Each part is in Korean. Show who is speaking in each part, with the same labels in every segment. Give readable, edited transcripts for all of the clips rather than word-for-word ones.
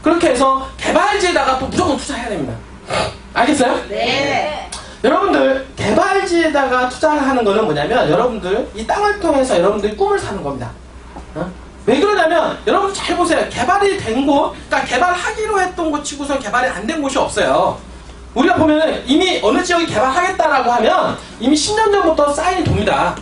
Speaker 1: 그렇게 해서 개발지에다가 또 무조건 투자해야 됩니다. 알겠어요?
Speaker 2: 네.
Speaker 1: 여러분들 개발지에다가 투자를 하는 거는 뭐냐면 여러분들 이 땅을 통해서 여러분들이 꿈을 사는 겁니다. 왜 그러냐면 여러분 잘 보세요. 개발이 된 곳, 그러니까 개발하기로 했던 곳 치고서 개발이 안 된 곳이 없어요. 우리가 보면 이미 어느 지역이 개발하겠다라고 하면 이미 10년 전부터 사인이 돕니다.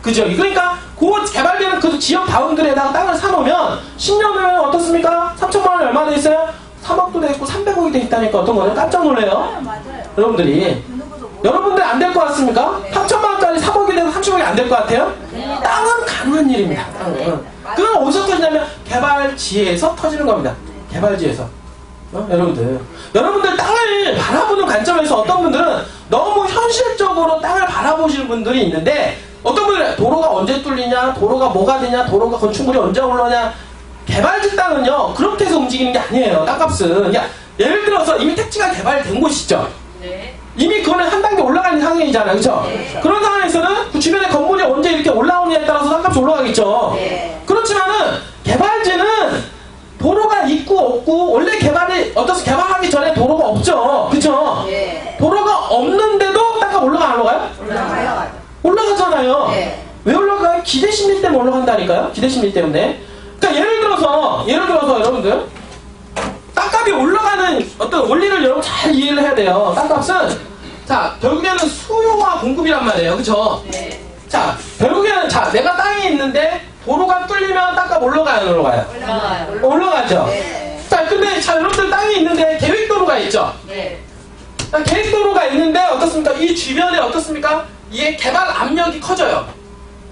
Speaker 1: 그 지역이. 그러니까 그 개발되는 그 지역 바운드리에다가 땅을 사놓으면 10년 후면 어떻습니까? 3천만 원이 얼마 돼 있어요? 3억도 돼 있고 300억이 돼 있다니까 어떤 거예요? 깜짝 놀래요.
Speaker 2: 맞아요.
Speaker 1: 여러분들이. 여러분들 안 될 것 같습니까? 3천만 원짜리 3억이 돼서 30억이 안 될 것 같아요? 땅은 가능한 일입니다. 땅은. 그건 어디서 터지냐면 개발지에서 터지는 겁니다. 개발지에서. 여러분들 땅을 바라보는 관점에서 어떤 분들은 너무 현실적으로 땅을 바라보시는 분들이 있는데 어떤 분들은 도로가 언제 뚫리냐, 도로가 뭐가 되냐, 도로가 건축물이 언제 올라오냐. 개발지 땅은요 그렇게 해서 움직이는 게 아니에요. 땅값은. 그러니까 예를 들어서 이미 택지가 개발된 곳이죠.
Speaker 2: 네.
Speaker 1: 이미 그거는 한 단계 올라가는 상황이잖아요. 그렇죠?
Speaker 2: 네.
Speaker 1: 그런 상황에서는 그 주변에 건물이 언제 이렇게 올라오느냐에 따라서 땅값이 올라가겠죠.
Speaker 2: 네.
Speaker 1: 그렇지만은 개발지는 도로가 있고 없고 원래 개발하기 전에 도로가 없죠. 그렇죠?
Speaker 2: 네.
Speaker 1: 도로가 없는데도 땅값 올라가 안 올라가요?
Speaker 2: 올라가요.
Speaker 1: 올라가잖아요.
Speaker 2: 네.
Speaker 1: 왜 올라가요? 기대심리 때문에 올라간다니까요. 기대심리 때문에. 그러니까 예를 들어서 여러분들 땅값이 올라가는 어떤 원리를 여러분 잘 이해를 해야 돼요. 땅값은 자 결국에는 수요와 공급이란 말이에요. 그렇죠?
Speaker 2: 네.
Speaker 1: 자 결국에는 내가 땅이 있는데 도로가 뚫리면 땅값 올라가요, 안 올라가요?
Speaker 2: 올라가요.
Speaker 1: 올라가죠.
Speaker 2: 네.
Speaker 1: 자 근데 여러분들 땅이 있는데 계획도로가 있죠.
Speaker 2: 네.
Speaker 1: 계획도로가 있는데 어떻습니까? 이 주변에 어떻습니까? 이게 개발 압력이 커져요.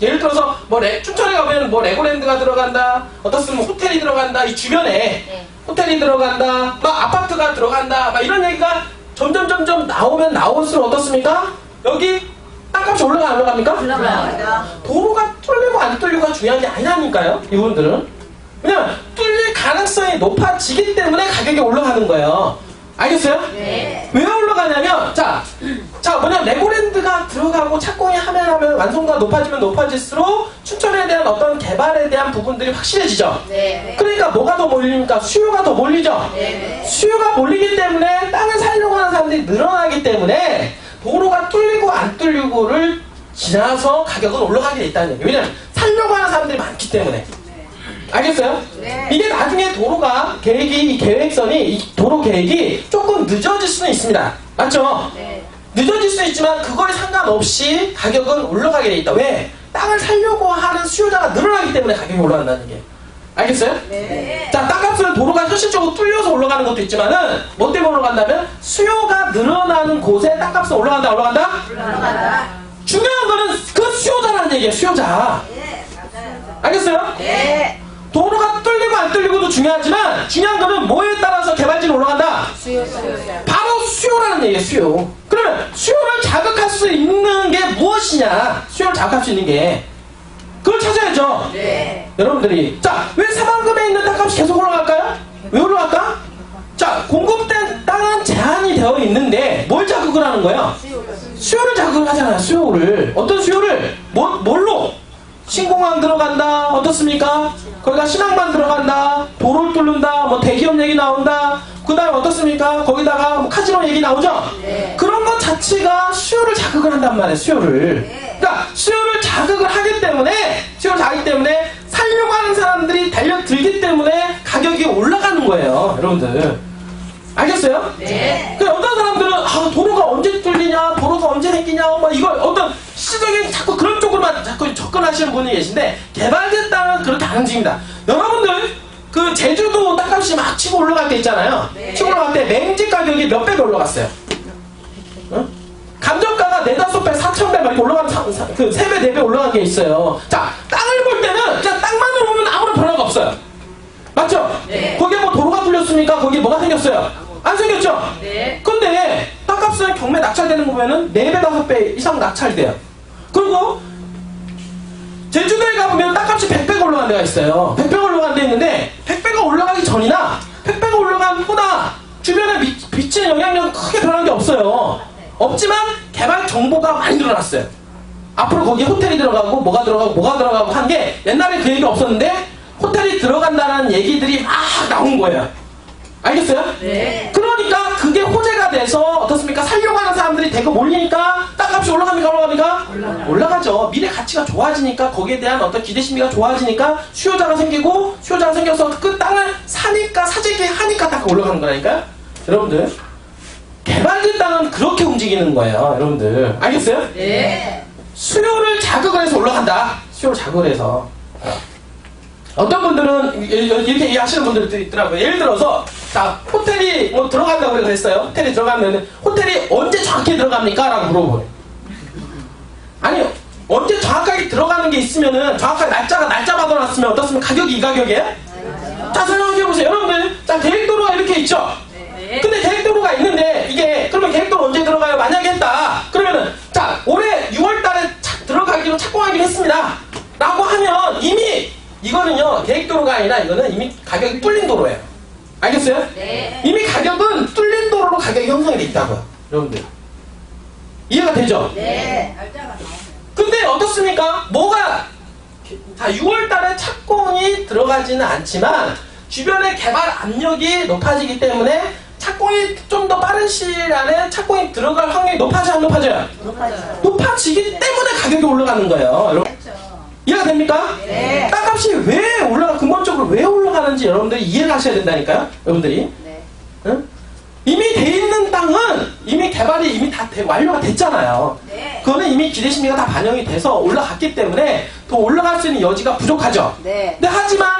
Speaker 1: 예를 들어서 춘천에 가면 레고랜드가 들어간다, 어떻습니까? 호텔이 들어간다, 이 주변에
Speaker 2: 네.
Speaker 1: 호텔이 들어간다, 막 아파트가 들어간다, 막 이런 얘기가 점점 나오면 나올수록 어떻습니까? 여기 땅값이 올라가 안 올라갑니까?
Speaker 2: 올라가요.
Speaker 1: 도로가 뚫리고 안 뚫리고가 중요한 게 아니라니까요. 이분들은 왜냐면 뚫릴 가능성이 높아지기 때문에 가격이 올라가는 거예요. 알겠어요?
Speaker 2: 네.
Speaker 1: 왜 올라가냐면 레고랜드가 들어가고 착공이 하면 완성도가 높아질수록 춘천에 대한 어떤 개발에 대한 부분들이 확실해지죠.
Speaker 2: 네.
Speaker 1: 그러니까 뭐가 더 몰립니까? 수요가 더 몰리죠.
Speaker 2: 네.
Speaker 1: 수요가 몰리기 때문에 땅을 살려고 하는 사람들이 늘어나기 때문에 도로가 뚫리고 안 뚫리고를 지나서 가격은 올라가게 돼 있다는 얘기예요. 왜냐면 살려고 하는 사람들이 많기 때문에. 알겠어요?
Speaker 2: 네.
Speaker 1: 이게 나중에 도로가 이 계획선이 이 도로 계획이 조금 늦어질 수는 있습니다. 맞죠?
Speaker 2: 네.
Speaker 1: 늦어질 수는 있지만 그거에 상관없이 가격은 올라가게 돼 있다. 왜? 땅을 살려고 하는 수요자가 늘어나기 때문에 가격이 올라간다는 게. 알겠어요?
Speaker 2: 네.
Speaker 1: 자, 땅값은 도로가 현실적으로 뚫려서 올라가는 것도 있지만은 뭐 때문에 올라간다면 수요가 늘어나는 곳에 땅값은 올라간다, 올라간다?
Speaker 2: 올라가다.
Speaker 1: 중요한 거는 그 수요자라는 얘기예요. 수요자.
Speaker 2: 네. 맞아요.
Speaker 1: 알겠어요?
Speaker 2: 네.
Speaker 1: 도로가 뚫리고 안 뚫리고도 중요하지만 중요한 거는 뭐에 따라서 개발지는 올라간다?
Speaker 2: 수요.
Speaker 1: 바로 수요라는 얘기예요. 수요. 그러면 수요를 자극할 수 있는 게 무엇이냐? 수요를 자극할 수 있는 게 그걸 찾아야죠.
Speaker 2: 네.
Speaker 1: 여러분들이 왜 사방금에 있는 땅값이 계속 올라갈까요? 왜 올라갈까? 공급된 땅은 제한이 되어 있는데 뭘 자극을 하는 거예요? 수요를 자극을 하잖아요. 수요를. 어떤 수요를? 뭘로? 신공항 들어간다. 어떻습니까? 거기가 신항만 들어간다. 도로를 뚫는다. 대기업 얘기 나온다. 그 다음에 어떻습니까? 거기다가 카지노 얘기 나오죠?
Speaker 2: 네.
Speaker 1: 그런 것 자체가 수요를 자극을 한단 말이에요. 수요를.
Speaker 2: 네.
Speaker 1: 그러니까 수요를 자극을 하기 때문에 살려고 하는 사람들이 달려들기 때문에 가격이 올라가는 거예요. 여러분들. 알겠어요?
Speaker 2: 네.
Speaker 1: 어떤 사람들은 도로가 언제 뚫리냐, 도로가 언제 생기냐, 이걸 어떤 시적인 자꾸 그런 쪽으로만 자꾸 접근하시는 분이 계신데 개발됐다면 그렇게 안 움직입니다. 여러분들 그 제주도 땅값이 막 치고 올라갈 때 있잖아요.
Speaker 2: 네.
Speaker 1: 치고 올라갈 때 맹지 가격이 몇 배가 올라갔어요. 응? 감정가가 4-5배, 4,000배 막 이렇게 올라간 그 3배, 4배 올라간 게 있어요. 땅을 볼 때는 그냥 땅만으로 보면 아무런 변화가 없어요. 맞죠?
Speaker 2: 네.
Speaker 1: 거기에 도로가 뚫렸습니까? 거기에 뭐가 생겼어요? 안 생겼죠?
Speaker 2: 네.
Speaker 1: 근데 땅값은 경매 낙찰되는 거 보면은 4배, 5배 이상 낙찰돼요. 그리고 제주도에 가보면 땅값이 100배가 올라간 데가 있어요. 100배가 올라간 데 있는데 100배가 올라가기 전이나 100배가 올라간 후나 주변에 비치는 영향력은 크게 변한 게 없어요. 없지만 개발 정보가 많이 늘어났어요. 앞으로 거기에 호텔이 들어가고 뭐가 들어가고 한 게 옛날에 그 얘기가 없었는데 호텔이 들어간다는 얘기들이 막 나온 거예요. 알겠어요?
Speaker 2: 네.
Speaker 1: 그러니까 그게 호재가 돼서 어떻습니까? 살려고 하는 사람들이 대거 몰리니까 땅값이 올라갑니까? 올라갑니까? 올라가죠. 미래 가치가 좋아지니까 거기에 대한 어떤 기대심리가 좋아지니까 수요자가 생기고 수요자가 생겨서 그 땅을 사니까 사재기 하니까 땅이 올라가는 거라니까요. 여러분들 개발된 땅은 그렇게 움직이는 거예요. 여러분들 알겠어요?
Speaker 2: 네.
Speaker 1: 수요를 자극을 해서 올라간다. 수요를 자극을 해서. 어떤 분들은 이렇게 이해하시는 분들도 있더라고요. 예를 들어서 자 호텔이 뭐 들어간다고 그랬어요. 호텔이 들어가면 호텔이 언제 정확히 들어갑니까? 라고 물어보래요. 아니 언제 정확하게 들어가는 게 있으면은 정확하게 날짜 받아놨으면 어떻습니까? 가격이 이 가격이에요? 자 설명해보세요. 여러분들 자 계획도로가 이렇게 있죠?
Speaker 2: 네.
Speaker 1: 근데 계획도로가 있는데 이게 그러면 계획도로 언제 들어가요? 만약에 했다 그러면은 자 올해 6월달에 들어가기로 착공하기로 했습니다 라고 하면 이미 이거는요 계획도로가 아니라 이거는 이미 가격이 뚫린 도로예요. 알겠어요?
Speaker 2: 네.
Speaker 1: 이미 가격은 뚫린 도로로 가격이 형성이 돼 있다고요. 여러분들 이해가 되죠?
Speaker 2: 네. 날짜가 나오네.
Speaker 1: 근데 어떻습니까? 뭐가 자 6월달에 착공이 들어가지는 않지만 주변의 개발 압력이 높아지기 때문에 착공이 좀 더 빠른 시일 안에 착공이 들어갈 확률이 높아져요? 안 높아져요?
Speaker 2: 높아져요.
Speaker 1: 높아지기 때문에 가격이 올라가는 거예요. 여러분 이해가 됩니까?
Speaker 2: 네.
Speaker 1: 땅값이 왜 근본적으로 왜 올라가는지 여러분들이 이해를 하셔야 된다니까요. 여러분들이
Speaker 2: 네.
Speaker 1: 응? 이미 돼 있는 땅은 이미 개발이 이미 다 완료가 됐잖아요.
Speaker 2: 네.
Speaker 1: 그거는 이미 기대심리가 다 반영이 돼서 올라갔기 때문에 더 올라갈 수 있는 여지가 부족하죠.
Speaker 2: 네.
Speaker 1: 근데 하지만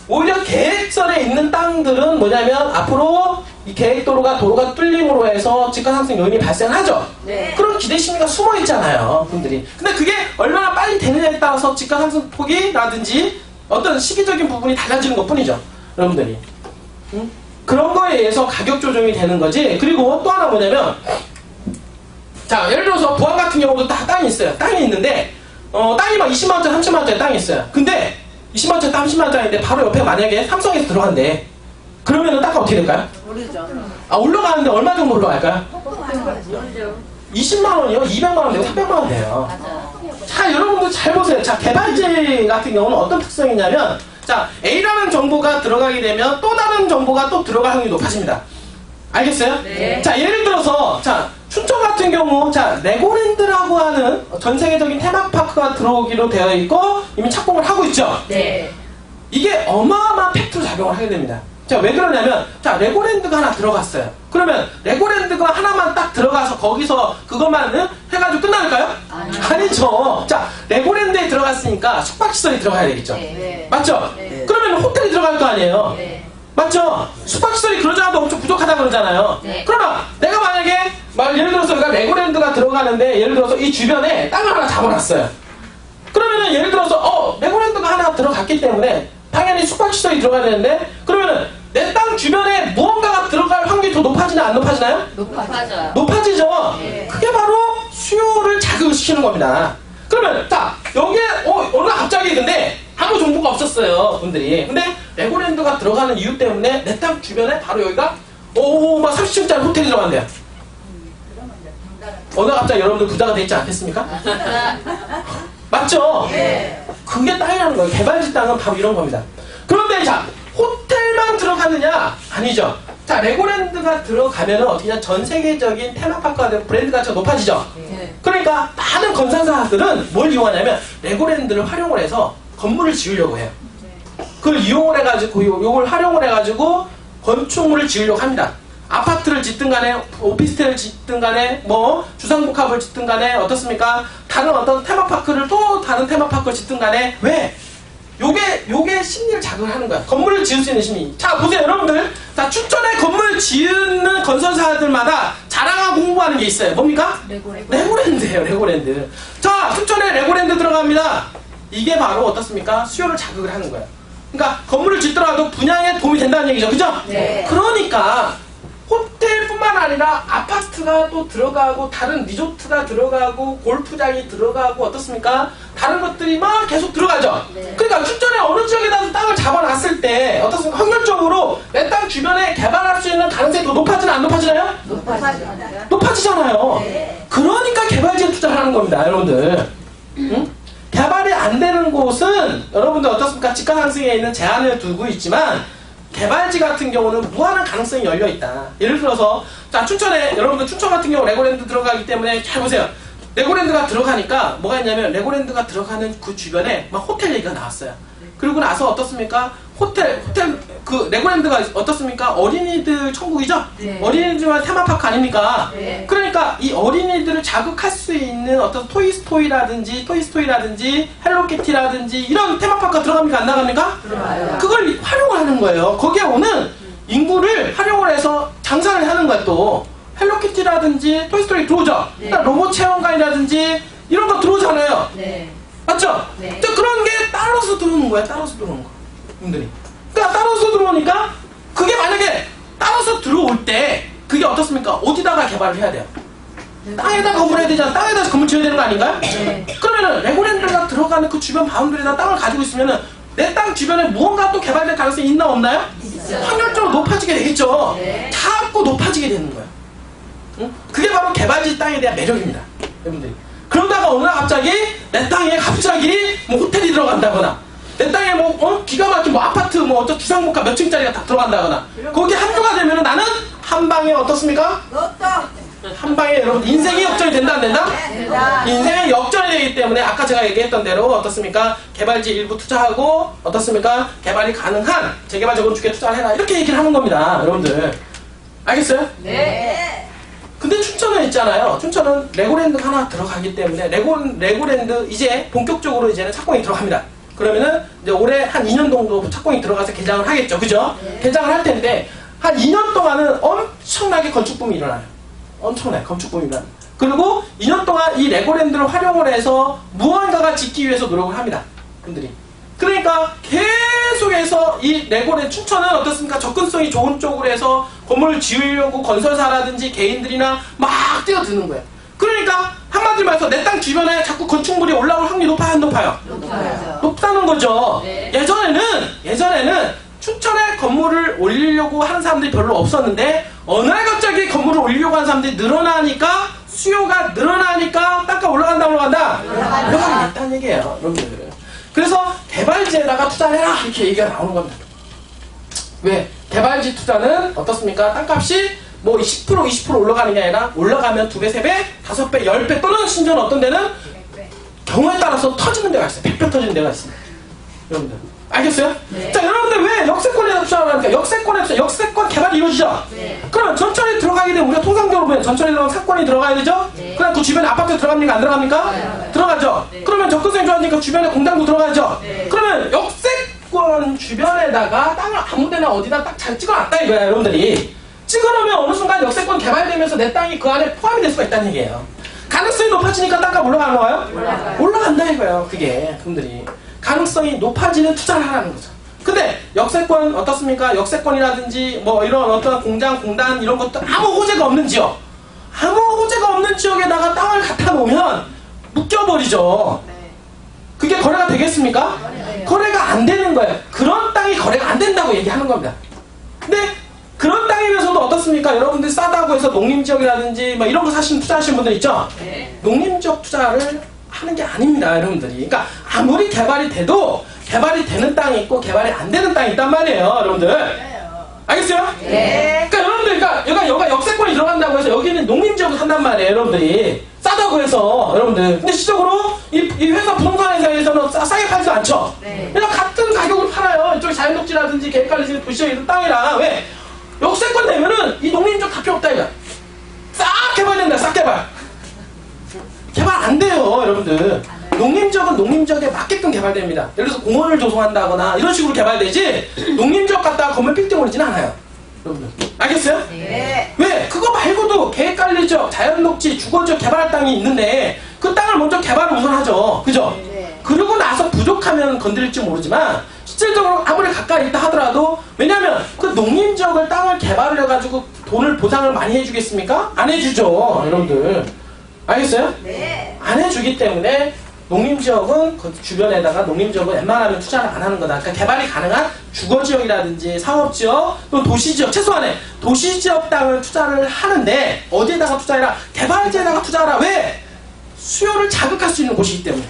Speaker 1: 오히려 계획선에 있는 땅들은 뭐냐면 앞으로 이 계획도로가 뚫림으로 해서 집가 상승 요인이 발생하죠.
Speaker 2: 네.
Speaker 1: 그런 기대심리가 숨어 있잖아요, 분들이. 근데 그게 얼마나 빨리 되느냐에 따라서 집가 상승 폭이라든지 어떤 시기적인 부분이 달라지는 것뿐이죠, 여러분들이. 응? 그런 거에 의해서 가격 조정이 되는 거지. 그리고 또 하나 뭐냐면, 자 예를 들어서 부안 같은 경우도 땅이 있어요. 땅이 있는데 땅이 막 20만원짜리 30만원짜리 땅이 있어요. 근데 20만원짜리 땅 30만원짜리인데 바로 옆에 만약에 삼성에서 들어간대. 그러면은 땅가 어떻게 될까요?
Speaker 2: 모르죠.
Speaker 1: 아 올라가는데 얼마 정도 올라갈까요?
Speaker 2: 모르죠.
Speaker 1: 20만원이요? 200만원 되고 300만원 돼요. 자 여러분들 잘 보세요. 자 개발지 같은 경우는 어떤 특성이냐면 자 A라는 정보가 들어가게 되면 또 다른 정보가 또 들어갈 확률이 높아집니다. 알겠어요?
Speaker 2: 네.
Speaker 1: 자 예를 들어서 자 춘천 같은 경우 자 레고랜드라고 하는 전 세계적인 테마파크가 들어오기로 되어 있고 이미 착공을 하고 있죠.
Speaker 2: 네.
Speaker 1: 이게 어마어마한 팩트로 작용을 하게 됩니다. 자 왜 그러냐면 자 레고랜드가 하나 들어갔어요. 그러면 레고랜드가 하나만 딱 들어가서 거기서 그것만 해가지고 끝날까요? 아니죠. 자 레고랜드에 들어갔으니까 숙박시설이 들어가야 되겠죠.
Speaker 2: 네.
Speaker 1: 맞죠?
Speaker 2: 네.
Speaker 1: 그러면 호텔이 들어갈 거 아니에요.
Speaker 2: 네.
Speaker 1: 맞죠? 숙박시설이 그러지 않아도 엄청 부족하다 그러잖아요.
Speaker 2: 네.
Speaker 1: 그러면 내가 만약에 예를 들어서 내가 레고랜드가 들어가는데 예를 들어서 이 주변에 땅을 하나 잡아놨어요. 그러면은 예를 들어서 레고랜드가 하나 들어갔기 때문에 당연히 숙박시설이 들어가야 되는데 그러면은 내 땅 주변에 무언가가 들어갈 확률이 더 높아지나 안 높아지나요?
Speaker 2: 높아져요.
Speaker 1: 높아지죠.
Speaker 2: 네.
Speaker 1: 그게 바로 수요를 자극시키는 겁니다. 그러면 자 여기에 어느 갑자기 근데 아무 정보가 없었어요 분들이. 근데 레고랜드가 들어가는 이유 때문에 내 땅 주변에 바로 여기가 막 30층짜리 호텔이 들어간대요. 어느 갑자기 여러분들 부자가 되지 않겠습니까? 맞죠?
Speaker 2: 네.
Speaker 1: 그게 땅이라는 거예요. 개발지 땅은 바로 이런 겁니다. 그런데 자 호텔만 들어가느냐? 아니죠. 자 레고랜드가 들어가면은 어떻게 전 세계적인 테마파크가 되고 브랜드 가치가 높아지죠.
Speaker 2: 네.
Speaker 1: 그러니까 많은 건설사들은 뭘 이용하냐면 레고랜드를 활용을 해서 건물을 지으려고 해요. 그걸 이용을 해가지고 요걸 활용을 해가지고 건축물을 지으려고 합니다. 아파트를 짓든 간에 오피스텔을 짓든 간에 뭐 주상복합을 짓든 간에 어떻습니까? 다른 어떤 테마파크를 또 다른 테마파크를 짓든 간에 왜? 요게 심리를 자극을 하는 거야. 건물을 지을 수 있는 심리. 자 보세요 여러분들. 자 춘천에 건물 지으는 건설사들마다 자랑하고 홍보하는 게 있어요. 뭡니까? 레고랜드예요. 레고랜드. 자 춘천에 레고랜드 들어갑니다. 이게 바로 어떻습니까? 수요를 자극을 하는 거예요. 그러니까 건물을 짓더라도 분양에 도움이 된다는 얘기죠. 그죠?
Speaker 2: 네.
Speaker 1: 그러니까 호텔뿐만 아니라 아파트가 또 들어가고 다른 리조트가 들어가고 골프장이 들어가고 어떻습니까? 다른 것들이 막 계속 들어가죠.
Speaker 2: 네.
Speaker 1: 그러니까 춘천에 어느 지역에다 땅을 잡아놨을 때 어떻습니까? 확률적으로 내 땅 주변에 개발할 수 있는 가능성이 더 높아지나 안 높아지나요?
Speaker 2: 높아져요.
Speaker 1: 높아지잖아요.
Speaker 2: 네.
Speaker 1: 그러니까 개발지에 투자를 하는 겁니다, 여러분들. 응? 개발이 안 되는 곳은 여러분들 어떻습니까? 집가 상승에 있는 제한을 두고 있지만 개발지 같은 경우는 무한한 가능성이 열려 있다. 예를 들어서 자 춘천에 여러분들 춘천 같은 경우 레고랜드 들어가기 때문에 잘 보세요. 레고랜드가 들어가니까 뭐가 있냐면 레고랜드가 들어가는 그 주변에 막 호텔 얘기가 나왔어요. 그리고 나서 어떻습니까? 호텔 그 레고랜드가 어떻습니까? 어린이들 천국이죠?
Speaker 2: 네.
Speaker 1: 어린이들만 테마파크 아닙니까?
Speaker 2: 네.
Speaker 1: 그러니까 이 어린이들을 자극할 수 있는 어떤 토이스토리라든지 헬로키티라든지 이런 테마파크가 들어갑니까? 안 나갑니까?
Speaker 2: 들어가요.
Speaker 1: 그걸 활용을 하는 거예요. 거기에 오는 인구를 활용을 해서 장사를 하는 거야 또. 헬로키티라든지 토이스토리 들어오죠?
Speaker 2: 네.
Speaker 1: 그러니까 로봇 체험관이라든지 이런 거 들어오잖아요.
Speaker 2: 네.
Speaker 1: 맞죠?
Speaker 2: 네.
Speaker 1: 또 그런 게 따라서 들어오는 거야. 따라서 들어오는 거. 분들이. 그러니까 따라서 들어오니까 그게 만약에 따라서 들어올 때 그게 어떻습니까? 어디다가 개발을 해야 돼요? 땅에다 건물해야 되잖아. 땅에다 건물 지어야 되는 거 아닌가요?
Speaker 2: 네.
Speaker 1: 그러면은 레고랜드가 들어가는 그 주변 바운드리에다 땅을 가지고 있으면은 내 땅 주변에 무언가 또 개발될 가능성이 있나 없나요?
Speaker 2: 있어요.
Speaker 1: 확률적으로 높아지게 되겠죠.
Speaker 2: 네.
Speaker 1: 자꾸 높아지게 되는 거야. 응? 그게 바로 개발지 땅에 대한 매력입니다. 여러분들이. 그러다가 어느 날 갑자기 내 땅에 갑자기 뭐 호텔이 들어간다거나 내 땅에 뭐 기가 막힌 뭐 아파트 뭐 어떤 주상복합 몇 층짜리가 다 들어간다거나 거기 합류가 되면은 나는 한 방에 어떻습니까? 한 방에 여러분 인생이 역전이 된다 안 된다?
Speaker 2: 된다.
Speaker 1: 인생의 역전이 되기 때문에 아까 제가 얘기했던 대로 어떻습니까? 개발지 일부 투자하고 어떻습니까? 개발이 가능한 재개발 건축에 투자를 해라 이렇게 얘기를 하는 겁니다. 여러분들 알겠어요?
Speaker 2: 네.
Speaker 1: 근데 춘천은 있잖아요. 춘천은 레고랜드가 하나 들어가기 때문에 레고랜드 이제 본격적으로 이제는 착공이 들어갑니다. 그러면은 이제 올해 한 2년 정도 착공이 들어가서 개장을 하겠죠. 그죠?
Speaker 2: 네.
Speaker 1: 개장을 할 텐데 한 2년 동안은 엄청나게 건축붐이 일어나요. 엄청나게 건축붐이 일어나요. 그리고 2년 동안 이 레고랜드를 활용을 해서 무언가가 짓기 위해서 노력을 합니다. 분들이. 그러니까 계속해서 이 레고랜드 춘천은 어떻습니까? 접근성이 좋은 쪽으로 해서 건물을 지으려고 건설사라든지 개인들이나 막 뛰어드는 거예요. 그러니까 한마디로 말해서 내 땅 주변에 자꾸 건축물이 올라올 확률이 높아요, 안 높아요?
Speaker 2: 높아요.
Speaker 1: 높다는 거죠.
Speaker 2: 네.
Speaker 1: 예전에는 춘천에 건물을 올리려고 하는 사람들이 별로 없었는데 어느 날 갑자기 건물을 올리려고 하는 사람들이 늘어나니까 수요가 늘어나니까 땅값 올라간다. 올라가게 됐다는 얘기예요, 여러분들. 그래서 개발지에다가 투자를 해라 이렇게 얘기가 나오는 겁니다. 왜? 개발지 투자는 어떻습니까? 땅값이 뭐 10% 20% 올라가는 게 아니라 올라가면 2배, 3배, 5배, 10배 또는 심지어 어떤 데는 경우에 따라서 터지는 데가 있어요. 100배 터지는 데가 있습니다. 여러분들 알겠어요?
Speaker 2: 네.
Speaker 1: 자, 여러분들 왜 역세권에 투자를 하니까 역세권 개발이 이루어지죠?
Speaker 2: 네.
Speaker 1: 그러면 전철이 들어가게 되면 우리가 통상적으로 보면 전철이 들어가면 상권이 들어가야 되죠?
Speaker 2: 네.
Speaker 1: 그럼 그 주변에 아파트 들어갑니까? 안 들어갑니까?
Speaker 2: 네.
Speaker 1: 들어가죠?
Speaker 2: 네.
Speaker 1: 그러면 접근성이 좋아지니까 주변에 공장도 들어가죠?
Speaker 2: 네.
Speaker 1: 그러면 역세권 주변에다가 땅을 아무데나 어디다 딱 잘 찍어놨다 이거야 여러분들이. 찍어놓으면 어느 순간 역세권 개발되면서 내 땅이 그 안에 포함이 될 수가 있다는 얘기예요. 가능성이 높아지니까 땅값 올라가는 거예요?
Speaker 2: 올라가요.
Speaker 1: 올라간다 이거예요. 그게 분들이 가능성이 높아지는 투자를 하라는 거죠. 근데 역세권 어떻습니까? 역세권이라든지 뭐 이런 어떤 공장, 공단 이런 것도 아무 호재가 없는 지역, 아무 호재가 없는 지역에다가 땅을 갖다 놓으면 묶여버리죠. 그게 거래가 되겠습니까? 거래가 안 되는 거예요. 그런 땅이 거래가 안 된다고 얘기하는 겁니다. 근데 그런 땅이면서도 어떻습니까? 여러분들 싸다고 해서 농림지역이라든지 막 이런 거 투자하시는 분들 있죠?
Speaker 2: 네.
Speaker 1: 농림지역 투자를 하는 게 아닙니다, 여러분들이. 그러니까 아무리 개발이 돼도 개발이 되는 땅이 있고 개발이 안 되는 땅이 있단 말이에요, 여러분들. 알겠어요?
Speaker 2: 네.
Speaker 1: 그러니까 여러분들, 그러니까 여기가 역세권이 들어간다고 해서 여기는 농림지역을 산단 말이에요, 여러분들이. 싸다고 해서, 여러분들. 근데 실적으로 이 회사 부동산 회사에서는 싸게 팔지도 않죠?
Speaker 2: 네.
Speaker 1: 그냥 같은 가격으로 팔아요. 이쪽 자연녹지라든지 계획관리지 도시에 있는 땅이랑. 왜? 역세권 되면은 이 농림지역 다 필요 없다, 이거. 싹 개발된다, 싹 개발. 개발 안 돼요, 여러분들. 농림지역은 농림지역에 맞게끔 개발됩니다. 예를 들어서 공원을 조성한다거나 이런 식으로 개발되지 농림지역 갖다가 건물 빌딩 올리진 않아요. 여러분들. 알겠어요?
Speaker 2: 네.
Speaker 1: 왜? 그거 말고도 계획관리지역, 자연녹지, 주거지역 개발할 땅이 있는데 그 땅을 먼저 개발을 우선하죠. 그죠?
Speaker 2: 네.
Speaker 1: 그러고 나서 부족하면 건드릴지 모르지만 실질적으로 아무리 가까이 있다 하더라도 왜냐면 그 농림지역을 땅을 개발을 해가지고 돈을 보상을 많이 해주겠습니까? 안 해주죠. 여러분들. 알겠어요?
Speaker 2: 네.
Speaker 1: 안 해주기 때문에 농림지역은 그 주변에다가 농림지역은 웬만하면 투자를 안 하는 거다. 그러니까 개발이 가능한 주거지역이라든지 사업지역 또 도시지역 최소한의 도시지역 땅을 투자를 하는데 어디에다가 투자해라? 개발지에다가 투자하라. 왜? 수요를 자극할 수 있는 곳이기 때문에.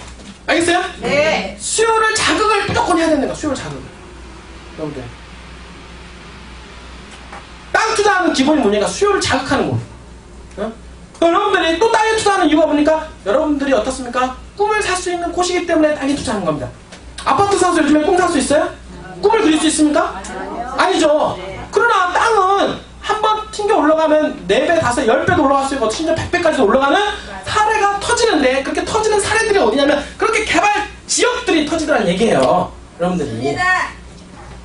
Speaker 1: 알겠어요?
Speaker 2: 네.
Speaker 1: 수요를 자극을 무조건 해야 되는 거야. 수요를 자극을. 여러분들. 땅 투자하는 기본이 뭐냐가 수요를 자극하는 거예요. 어? 여러분들이 또 땅에 투자하는 이유가 보니까 여러분들이 어떻습니까? 꿈을 살 수 있는 곳이기 때문에 땅에 투자하는 겁니다. 아파트 사서 요즘에 꿈 살 수 있어요? 꿈을 그릴 수 있습니까? 아니죠. 그러나 땅은 한번 튕겨 올라가면 4배, 5배, 10배도 올라갈 수 있고 심지어 100배까지도 올라가는 사례가 터지는데, 그렇게 터지는 사례들이 어디냐면 그렇게 개발 지역들이 터지더라는 얘기예요. 여러분들이.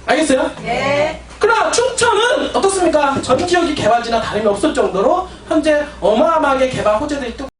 Speaker 1: 알겠어요?
Speaker 2: 네.
Speaker 1: 그러나 춘천은 어떻습니까? 전 지역이 개발지나 다름이 없을 정도로 현재 어마어마하게 개발 호재들이 뜨고